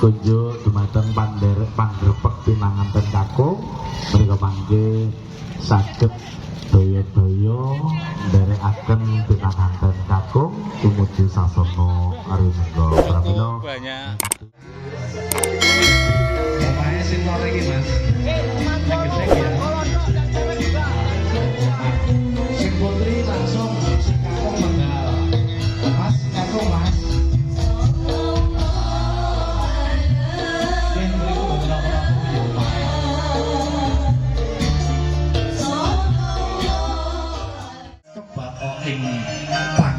Kunjuk dumateng panggrepek pinanganten kakung mrika mangke saged daya-daya nderekaken pinanganten kakung tumuju sasana rinengga pramila banyak. Bapaknya sintor iki, Mas. Gede-gede ya. Sing putri langsung sing kakung menggal. Mas, kakung Mas.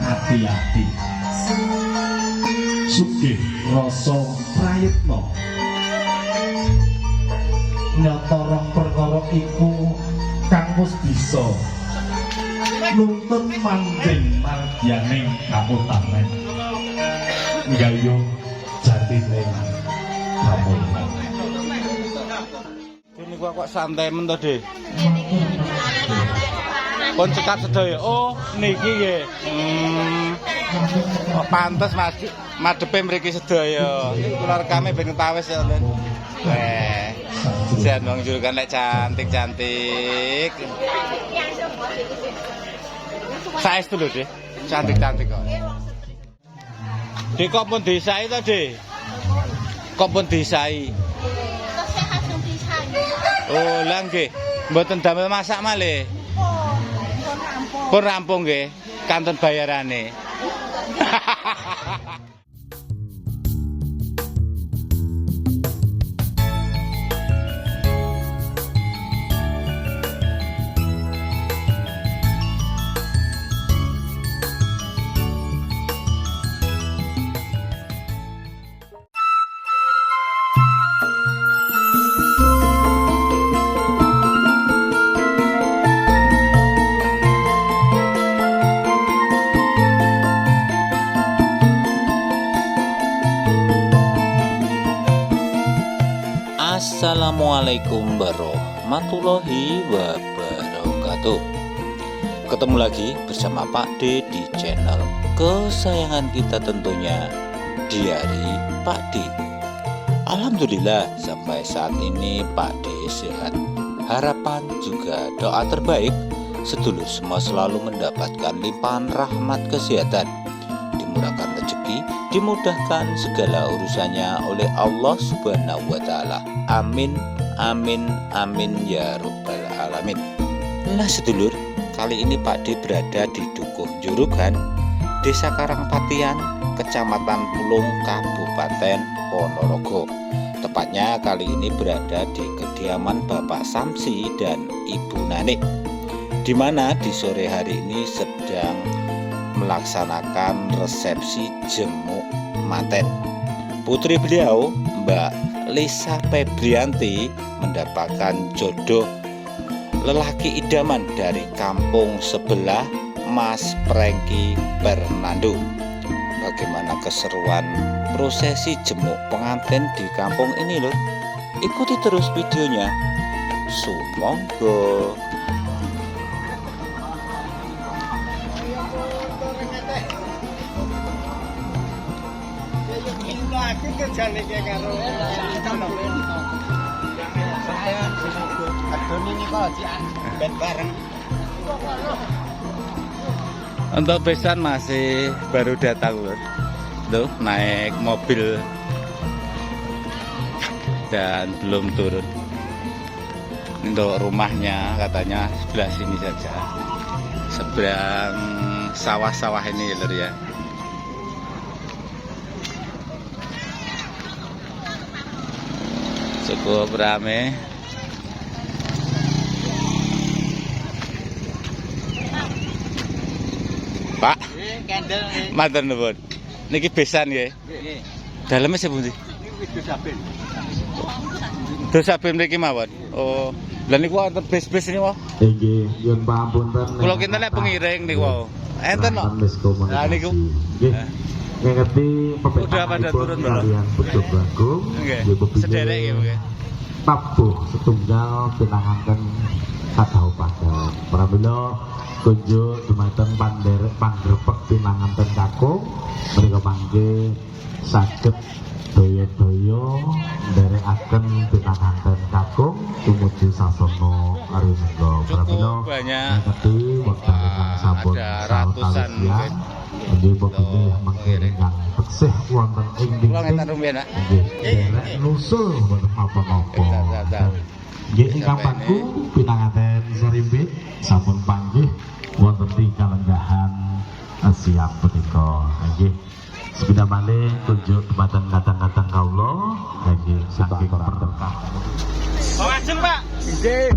Hati-hati sugih rasa prayitna nyata rong perkara iku kang wis bisa nuntun manjing margyaning kaputanen nggayuh jatine kamulyan. Ini kok santai men to, Dik? Kon cekat sedaya. Oh, niki nggih. Oh, pantes Mas madepe mriki sedaya. Kula rekame ben ketawis ya, Lin. Jan wong julukan lek cantik-cantik. Saestu lho, Dik. Cantik-cantik kok. Dik kok pun disai to, Dik? Kok pun disai? Oh, lah nggih. Mboten damel masak malih. Pun rampung nggih, kanton bayarane. Assalamualaikum warahmatullahi wabarakatuh. Ketemu lagi bersama Pak D di channel kesayangan kita tentunya, Diari Pak D. Alhamdulillah sampai saat ini Pak D sehat. Harapan juga doa terbaik sedulur semua selalu mendapatkan limpahan rahmat kesehatan, dimurahkan rezeki, dimudahkan segala urusannya oleh Allah Subhanahu wa Ta'ala. Amin, amin, amin ya Rabbal alamin. Nah sedulur, kali ini Pak D berada di Dukuh Jurugan, Desa Karangpatian, Kecamatan Pulung, Kabupaten Ponorogo. Tepatnya kali ini berada di kediaman Bapak Samsi dan Ibu Nanik, di mana di sore hari ini sedang melaksanakan resepsi jemuk manten. Putri beliau, Mbak Lisa Febrianti, mendapatkan jodoh lelaki idaman dari kampung sebelah, Mas Prengki Fernando. Bagaimana keseruan prosesi jemuk pengantin di kampung ini loh? Ikuti terus videonya. Sumangga. Untuk besan masih baru datang loh. Tuh naik mobil dan belum turun. Untuk rumahnya katanya sebelah sini saja, seberang sawah-sawah ini lor ya. Cukup rame. Pak, matur nuwun. Niki besan nggih. Daleme sepundi? Niki wis Dosa ben mriki mawon. Oh, lha niku wonten bis-bis ini wae. Nggih, nyuwun pangapunten. Kula kinten nek pengiring niku wae. Enten kok. Lah niku. Nggih. Ngerti Udah pada turun belum? kalian Pucuk Bagong. Nggih. Sederek nggih mungkin. Tabuh setunggal pinanganten kadhaupaken. Pramila kunjuk dumateng panggrebek pinanganten kakung menika mangke saged daya-daya nderekaken pinanganten kakung tumuju sasana Arimengga. Pramila banyak. ngerti wekdal ingkang sampun Ada ratusan mungkin. Nggih pepindih mangke ingkang teksih wonten ing Kula ngeten rumiyin, Pak. nggih derek nusul mboten apa-apa. Zat-zat. Nggih ingkang pangku pinanganten sarimbit sampun panggih wonten ing kalenggahan siap punika. Nggih. Sepeda malih kunjuk dumateng kadang-kadang kawula nggih saking berkah. Mawajeng, Pak. Nggih.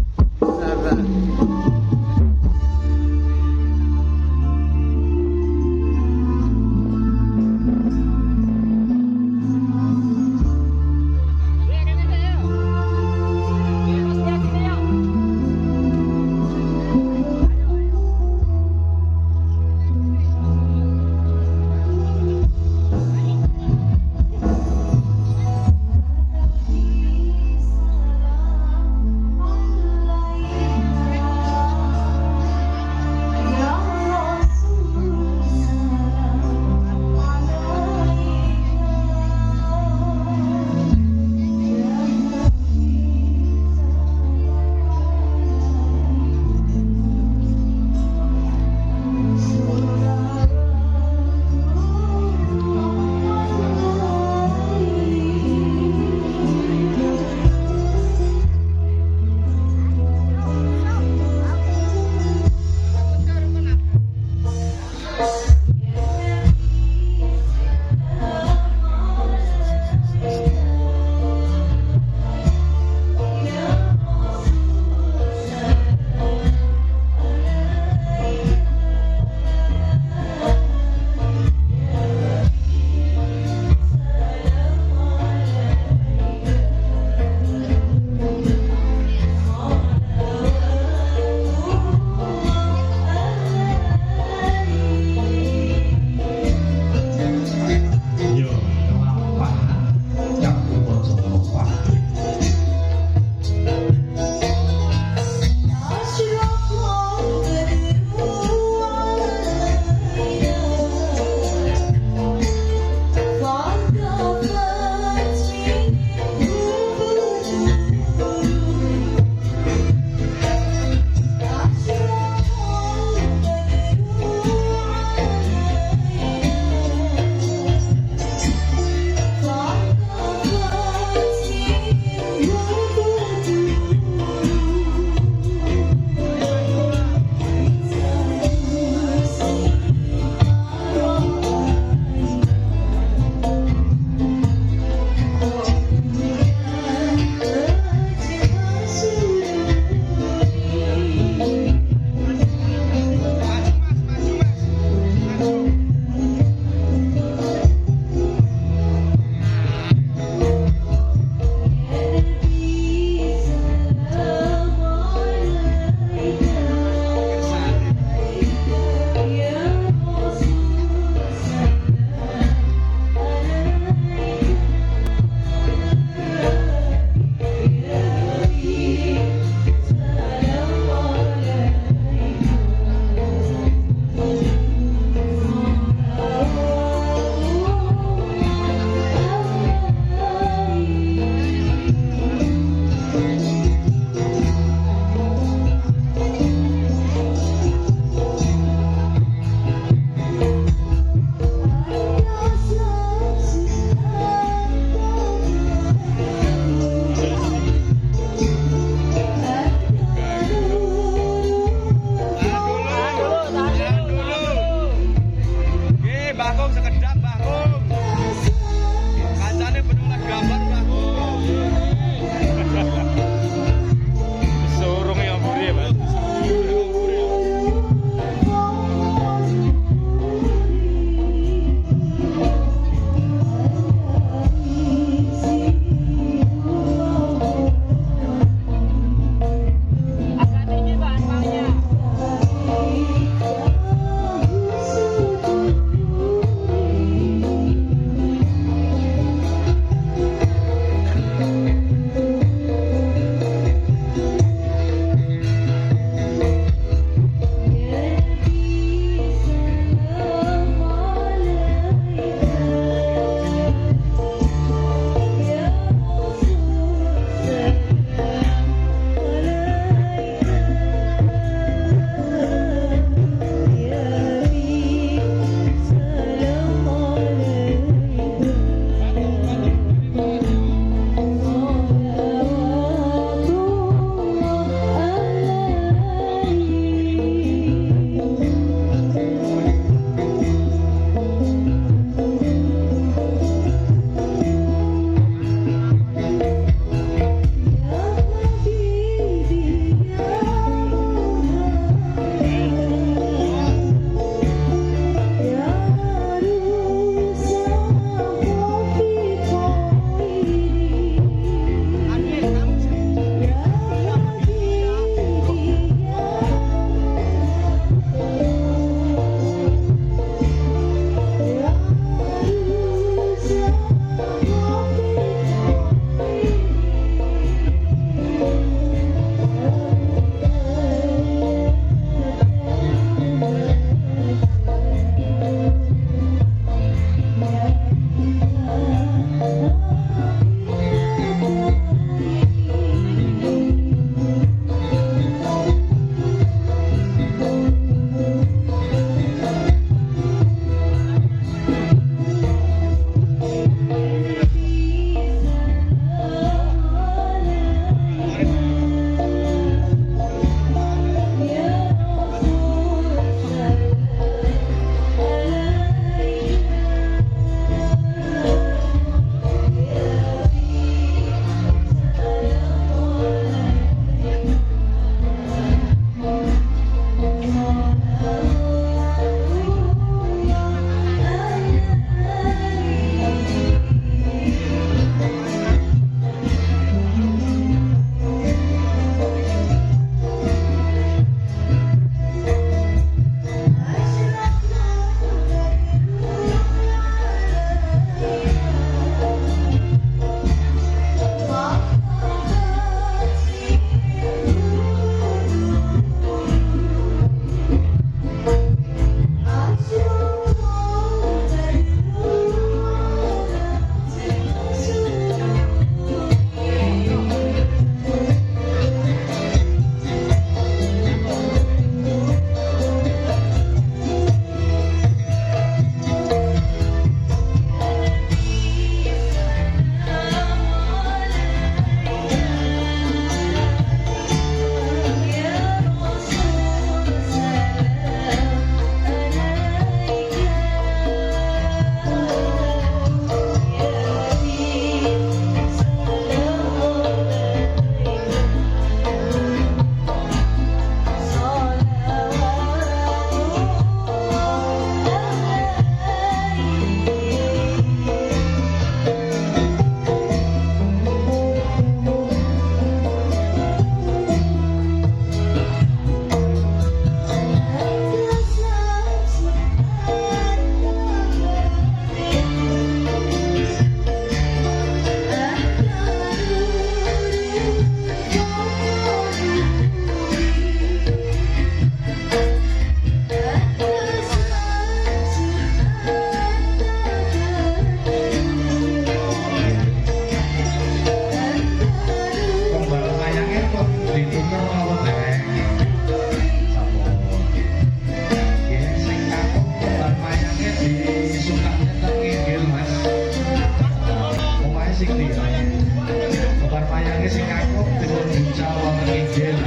kakung dipun bucal wonten inggil.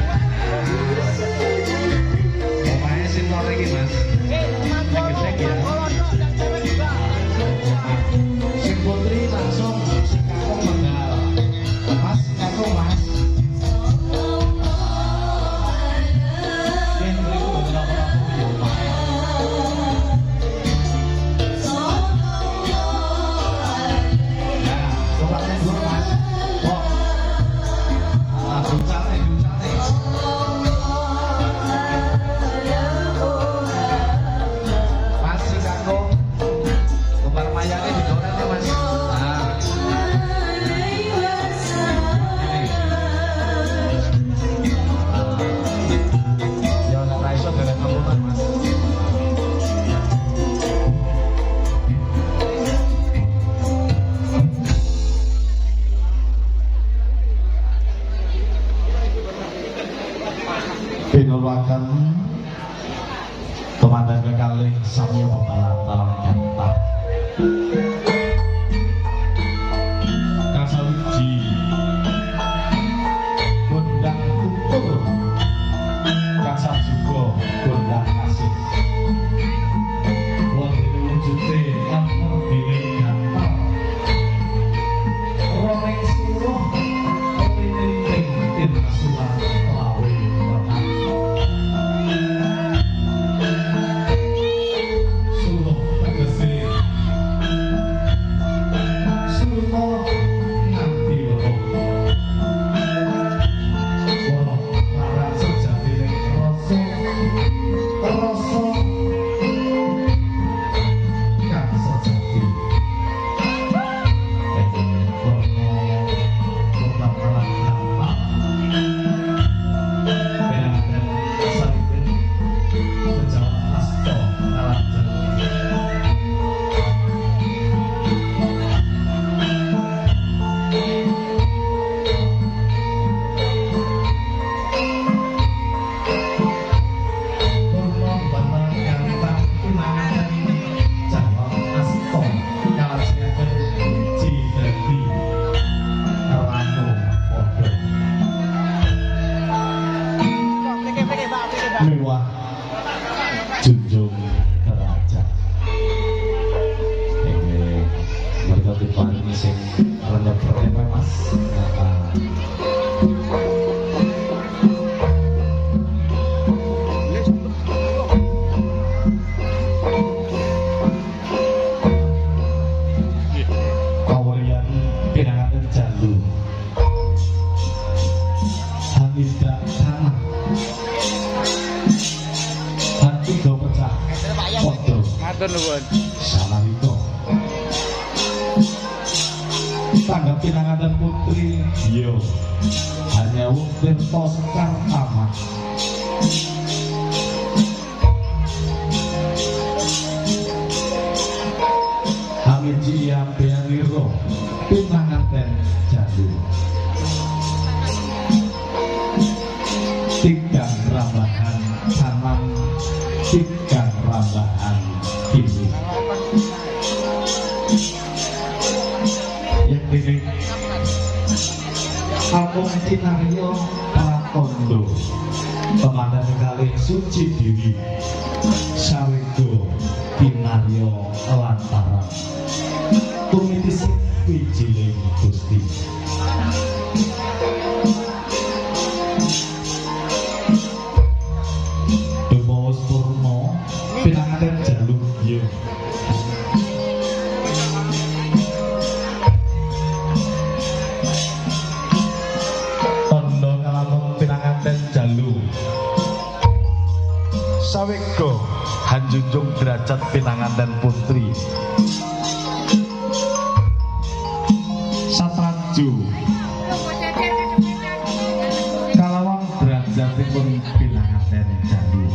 Omahe sinten iki, Mas? Gede ya. Sing putri langsung sing kakung menggal. Mas, kakung Mas. Yen mriku mboten apa-apa ya, Mas. Nah, coba nek dulu, Mas. Kok. Ah, bucal nih. Mas, si kakung. Kembar mayane digoreng ya, Mas. Nah. Ya nek ra iso derek ngembutan, Mas. Pinulakan komandan kekalih sami pembalap kanta kasawiji gondang tutur kasajuga gondang kasih wonten wujude lan ngerbine gampang roring suruh pelinting tin surat lawe renang suruh tegese suruh nganti roh wong marang sejatine rasa kang sejati mewah junjung derajat mereka diparingi sing renyep-renyep Mas. Kawalian pinanganten jalu Hamida tanah hati do pecah foto Matur nuwun. salah itu tangga pinanganten putri yo hanya wong tirta sekar tamat hamiji ambean liro pinanganten jalu tigang rambahan tanam tigang rambahan ini yang ini aku tinario pratondo pemandan kali suci diri sawego tinario lantaran tumitis wijiling gusti Dumaos Purno pinanganten jaluk yo tondo ngalamun pinanganten jaluk sawego hanjunjung derajat pinanganten putri satraju kalawang derajatipun pinanganten jaluk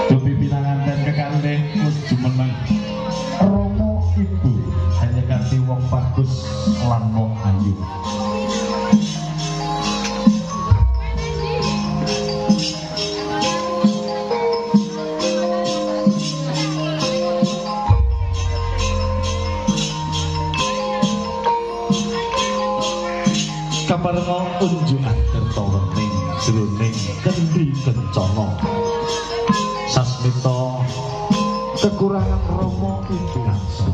Dupi pinanganten kekalih wis jumeneng Romo Ibu hanya ganti wong bagus lan wong ayu Werna unjukan kerta wening jroning kendhi kencana sasmita kekurangan Rama ing bangsa.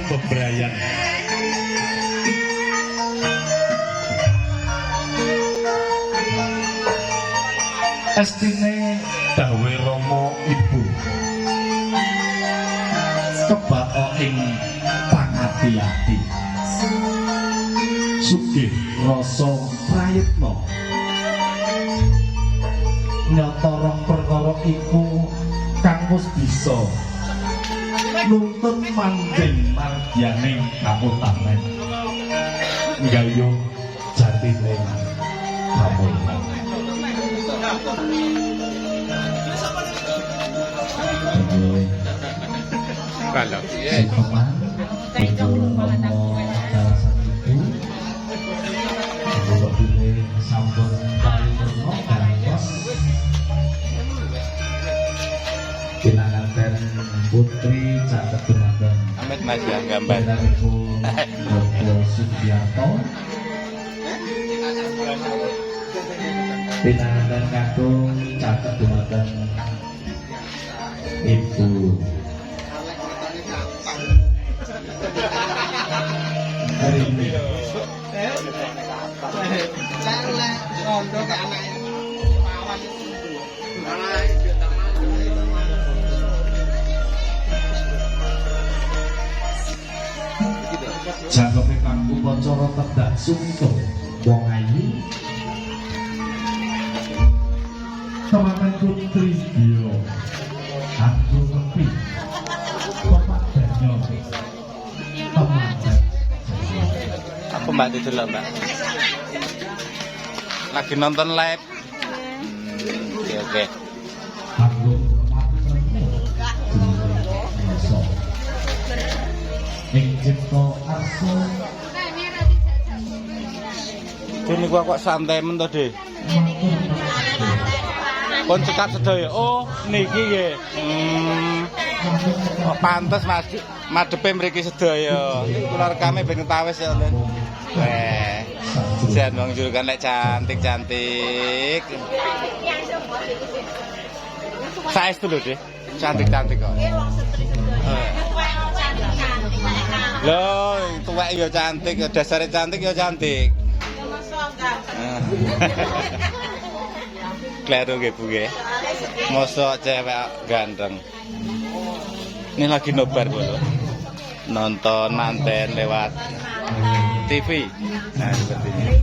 Bebrayan estine dawe Rama ibu kebaka ing pangati-ati sugih rasa prayitna nyata rong perkara iku kang wis bisa nuntun manggih margyaning kaputanen nggayuh jatine kaputanen. Kalau Sekoman itu ngomong dalasan ibu kalau pilih sampun kali berno gantos pinanganten putri catet dumateng amit mas ya gambar Benaripun Dr. Sugiarto pinanganten kakung catet dumateng Ibu Rini jangkepe kang upacara tedak sungkem wong ayu temanten putri Dio anggo tepi Bapak Danyo temanten apa mbak itu dulu mbak lagi nonton live oke anggo ing cipta arsa ini gua kok santai men to deh kon cekat sedaya oh niki nggih oh, pantes mas madepe mriki sedaya kula rekame ben tawis ya Len jan wong julukan lek cantik-cantik saestu lho deh cantik-cantik kok loh tuwek ya cantik dasare cantik ya cantik kleru nggih Bu nggih mosok cewek ganteng ini lagi nobar Bu nonton manten lewat TV nah seperti ini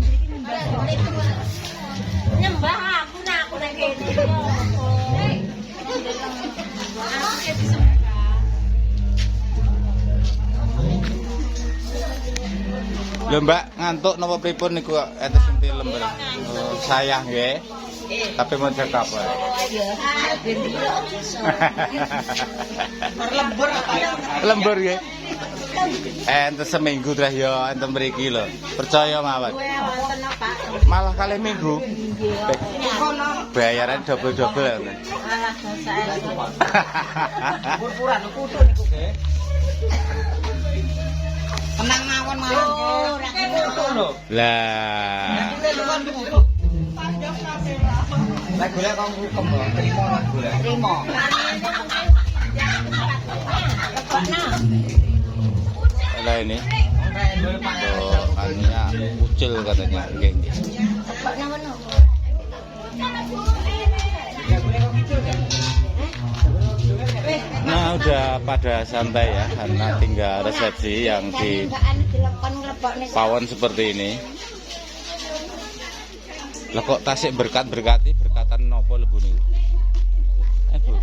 nyembah aku nang kene lho Mbak ngantuk napa pripun niku entes sentil lembar oh, sayang nggih tapi mau cekap wae lembur nggih entes seminggu dah ya enten mriki lho percaya mawon malah kali minggu bayaran double-double ya pura-pura kudu niku tenang mawon malah ora ngono lah Lah golek kok kembang trimo lah golek. Trimo. Lah ini. Oh, annya ucil katanya. Nggih, nggih. Nah, udah pada santai ya, karena tinggal resepsi yang di pawon seperti ini. Lah kok tasik berkati berkatan nopo lebu niku? Bu.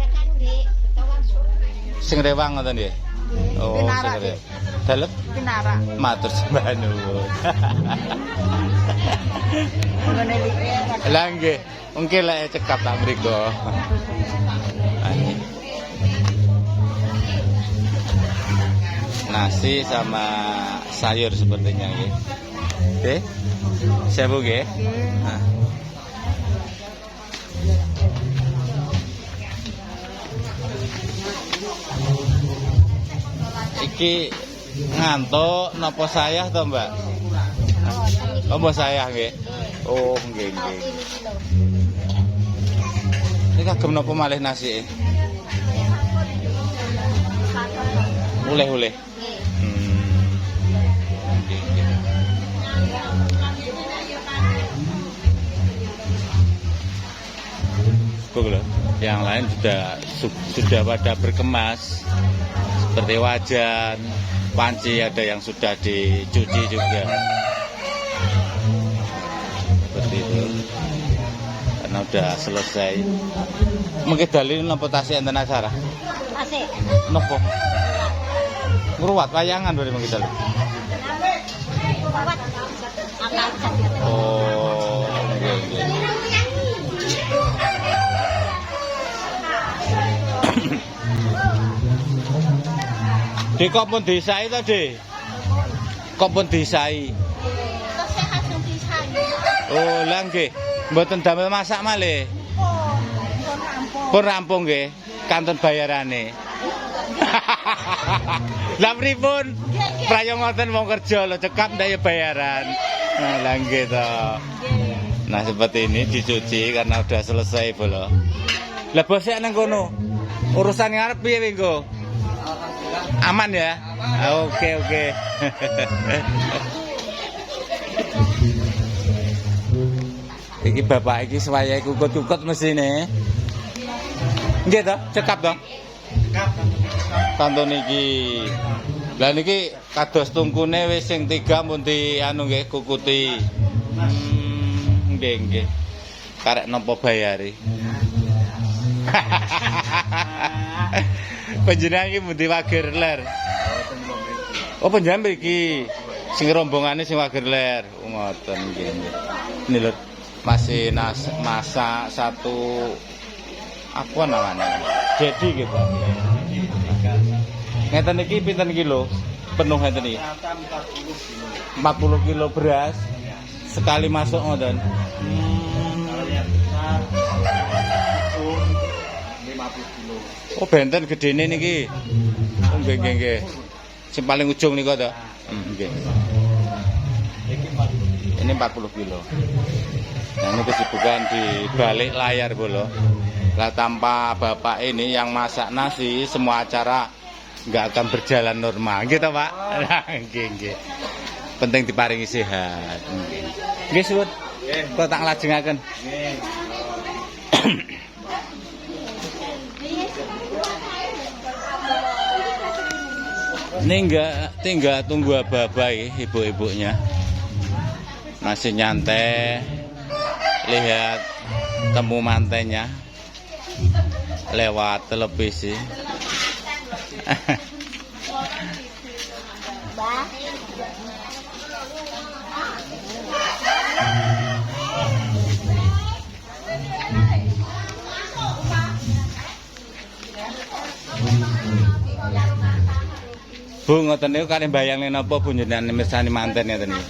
Sing rewang ngoten nggih. Oh, sing rewang. Dalem? Pinara. Matur sembah nuwun. Lah nggih, mungkin lek cekap tak mriku. Nasi sama sayur sepertinya nggih. Oke. Siap nggih. Nah. Iki ngantuk napa sayah to, Mbak? Oh, mbok sayah nggih. Oh, nggih nggih. Iki kagem napa malih nasi? Uleh-uleh. Yang lain sudah pada berkemas seperti wajan, panci ada yang sudah dicuci juga. Seperti itu. Karena udah selesai. Mungkin dalil napa tasih enten acara? Tasih. Napa? Ngruwat wayangan berarti mungkin dalil. Oh, nggih nggih. Di kok pun disai to, Dik? Kok pun disai. Oh, lah nggih. Mboten damel masak malih. Pun rampung nggih. Kanton bayarane. Lah pripun? Prayo ngoten wong kerja lho, cekap ndak ya bayaran. Nah, lah nggih to. Nah, seperti ini dicuci karena udah selesai bolo. Lah bosek nang kono. Urusan ngarep piye minggu? Aman ya? Oke. Iki bapak iki swaya kukut-kukut mesine. Nggih to, cekap to. Kantun iki. Lah niki kados tungkune wis sing 3 mun di anu nggih kukuti. Nggih. Karek napa bayari? Panjenengan iki mundi Wager Ler. Oh, panjenengan mriki. Sing rombongane sing Wager Ler. Ngoten nggih. Ini lho masih masak satu apa namanya? Jadi gitu. Ngeten iki pinten kilo? Penuh ngeten iki. 40 kilo beras sekali masuk ngoten. 50 kilo. Oh, benten gedene niki. Oh, nggih. Sing paling ujung niku to. Nggih. Ini 40 kilo. Nah, ini kesibukan di balik layar bolo. Lah tanpa bapak ini yang masak nasi, semua acara nggak akan berjalan normal, gitu Pak. Nggih. Penting diparingi sehat. Nggih, suwun. Kok tak lajengaken. Nggih. Ini tinggal tunggu aba-aba ibu-ibunya. Masih nyantai. Lihat temu mantennya lewat televisi. Bu, ngoten niku kali bayangne napa panjenengan mirsani manten ngoten niku?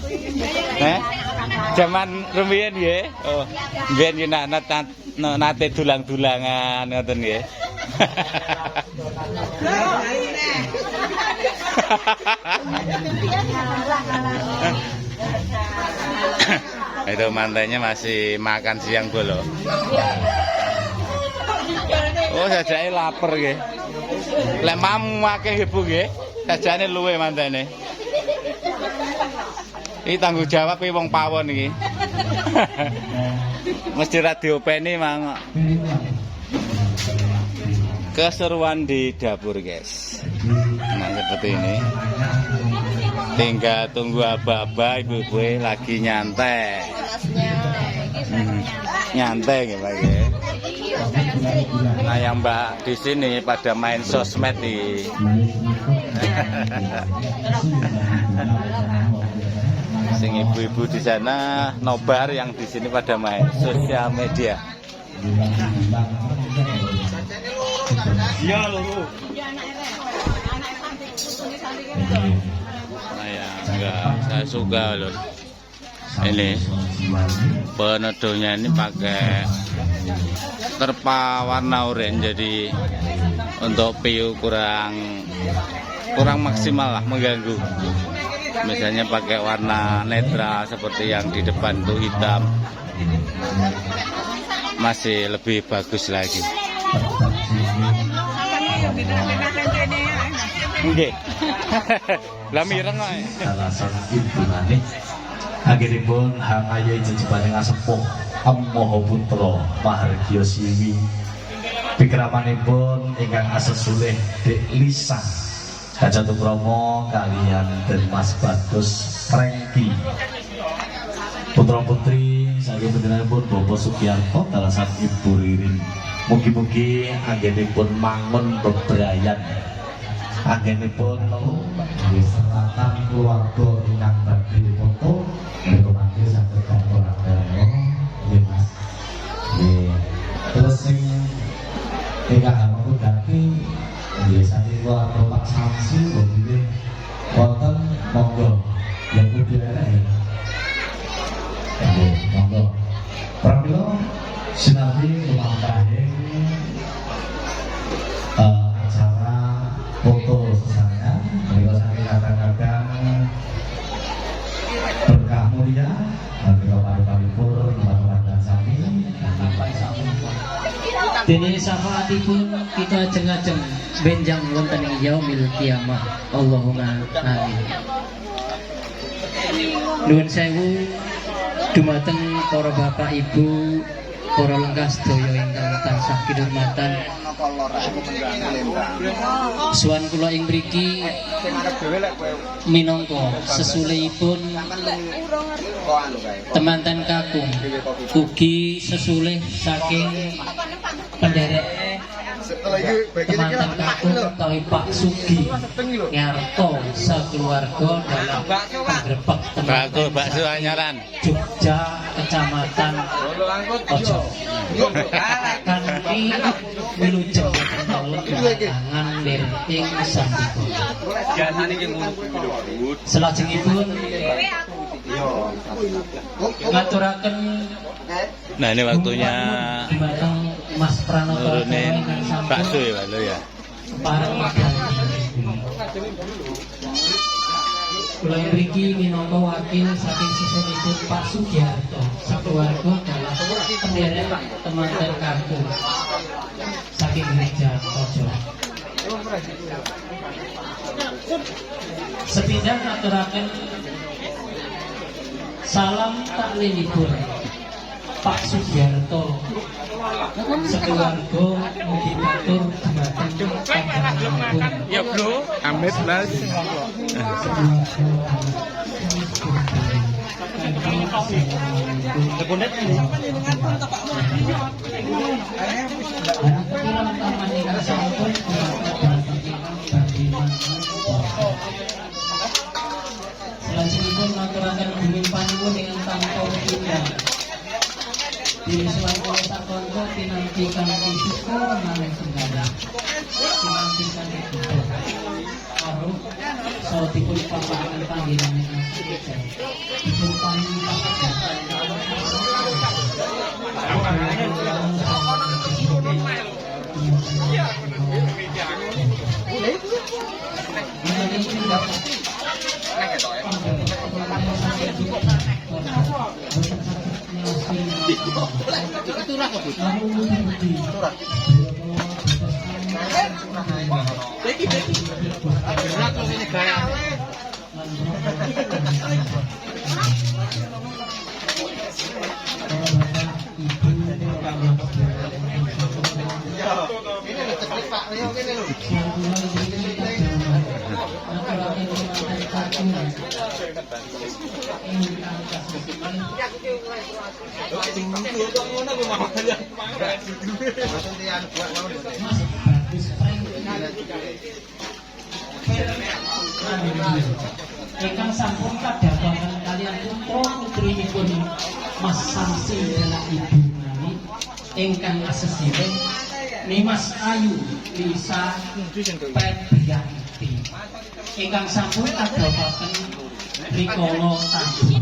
Zaman rumiyin nggih. Oh, mbiyen nate dulang-dulangan ngoten nggih. Itu mantainya masih makan siang bolo. Oh, sajake lapar nggih. Lek mamu akeh ibu nggih, sajane luwe mantene. Iki tanggung jawab wong pawon iki. Mesti ra diopeni mang. Keseruan di dapur, guys. Nah, seperti ini. Tinggal tunggu aba-aba ibu-ibu lagi nyantai. Nyantai gitu, Pak. Nah, yang Mbak di sini pada main sosmed nih. Sing ibu-ibu di sana nobar, yang di sini pada main sosial media. Iya lho. Nah, ya, enggak, saya suka loh. Ini peneduhnya ini pakai terpa warna oranye, jadi untuk piu kurang maksimal lah, mengganggu. Misalnya pakai warna netral seperti yang di depan itu hitam, masih lebih bagus lagi. Nggih. Lah mireng kok. Alasan ibu nani akhiripun hangaya jejebaning asepuh Ammaha Putra Mahargya Siwi pikramanipun ingkang asesulih Dek Lisa Kacatukrama kalian Mas Bagus Rengki putra putri saking panjenenganipun Bapak Sugiarto dalasan Ibu Ririn. Mugi-mugi anggenipun mangun bebrayan, anggenipun seratan keluarga ingkang badhe foto mengobati saged kantor nggih Mas. Nggih. Terus sing ingkang hampa dadi nggih saking keluarga Pak Samsi bilih wonten monggo yang kudu arek. Nggih, monggo. Pramila sinambi lumantahe acara foto sesarengan menika saking kadang-kadang berkah mulia menika paru-paripur lumantar sami dene syafaatipun kita ajeng-ajeng benjang wonten ing yaumil kiamah. Allahumma amin. Nuwun sewu dumateng para bapak ibu, para lenggah sedaya ingkang tansah kinurmatan. Suwan kula ing mriki minangka sesulihipun temanten kakung, ugi sesulih saking penderek temanten kakung utawi Pak Sugi Nyarto sakeluarga dalam pagrebek temanten Bakso anyaran. Jogja Kecamatan Ojo kanthi wilujeng tangan lerting sambiko. Selajengipun ngaturaken Nah, ini waktunya dumateng Mas Pranoto nurunin bakso ya, Pak ya. pareng kula mriki minangka wakil saking sisihipun Pak Sugiarto sakeluarga dalam penderek temanten kakung saking gereja Ojo. Sepindah ngaturaken salam taklimipun Pak Sugiarto sekeluarga mugi matur dumateng panjenenganipun. Ya, Bro. Amit, Mas. Selanjutnya maturaken bumi panuwun dengan tanpa pindah. Diri suwan kula sakonco pinanti kanthi syukur marang Gusti. Pinanti kanthi syukur. Karo saha dipun papaken panggenan ingkang dipun paringi papaken Ingkang sampun kadhapaken kaliyan putra putrinipun Mas Samsi lan Ibu Nani ingkang asesipun Nimas Ayu Lisa Febrianti ingkang sampun kadhapaken rikala tabuh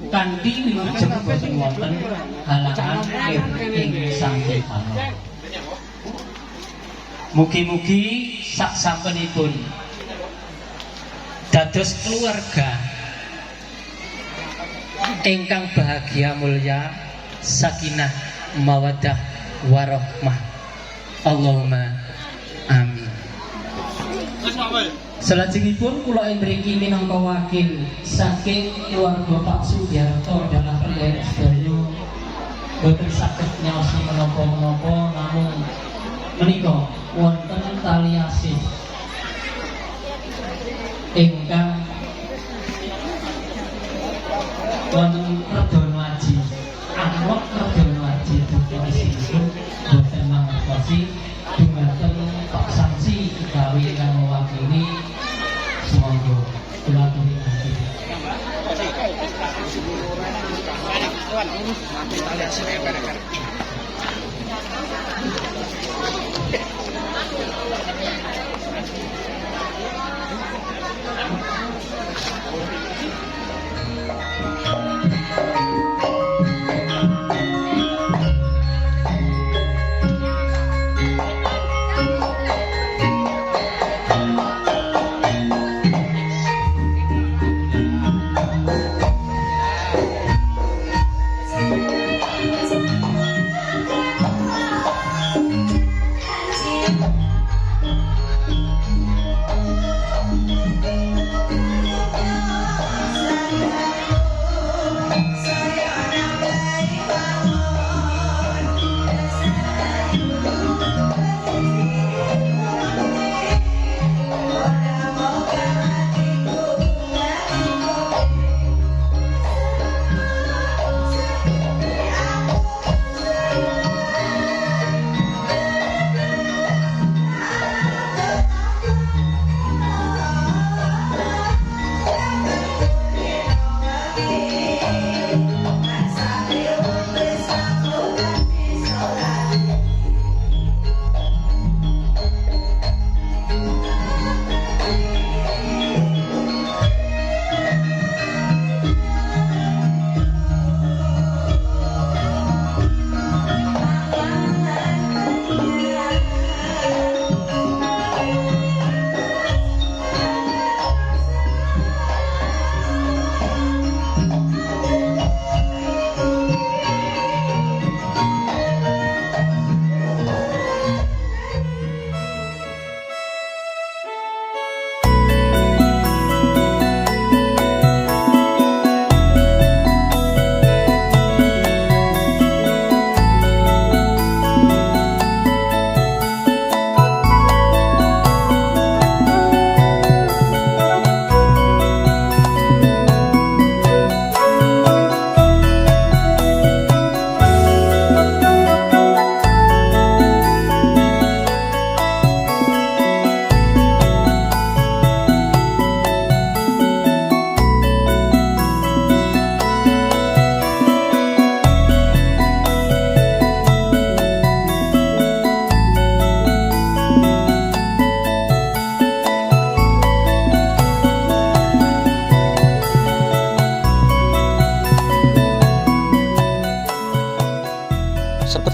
kanthi wilujeng boten wonten halangan ing sangkepana. Mugi-mugi saksampunipun dados keluarga ingkang bahagia mulya, sakinah mawaddah warahmah. Allahumma amin. Salajengipun kula mriki minangka wakil saking keluarga Pak Sugiarto dalah pendherek sedaya boten saged nyaosi menapa-menapa namung menika wonten tali asih ingkang wonten Redono Aji Anwar Redono Aji tulisipun boten mangertosi dumateng Pak Samsi gawe ingkang mewakili semoga kula aturi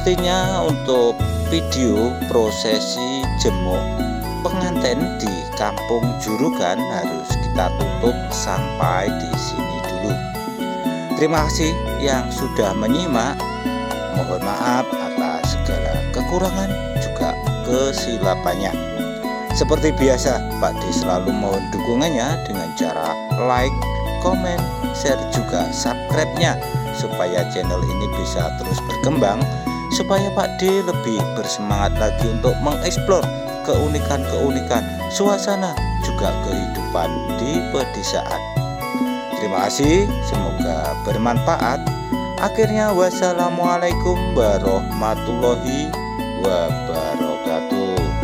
Sepertinya untuk video prosesi jemuk pengantin di Kampung Jurugan harus kita tutup sampai di sini dulu. Terima kasih yang sudah menyimak. Mohon maaf atas segala kekurangan juga kesilapannya. Seperti biasa, Pak D selalu mohon dukungannya dengan cara like, komen, share juga subscribe-nya supaya channel ini bisa terus berkembang, supaya Pak D lebih bersemangat lagi untuk mengeksplor keunikan-keunikan suasana juga kehidupan di pedesaan. Terima kasih, semoga bermanfaat. Akhirnya wassalamualaikum warahmatullahi wabarakatuh.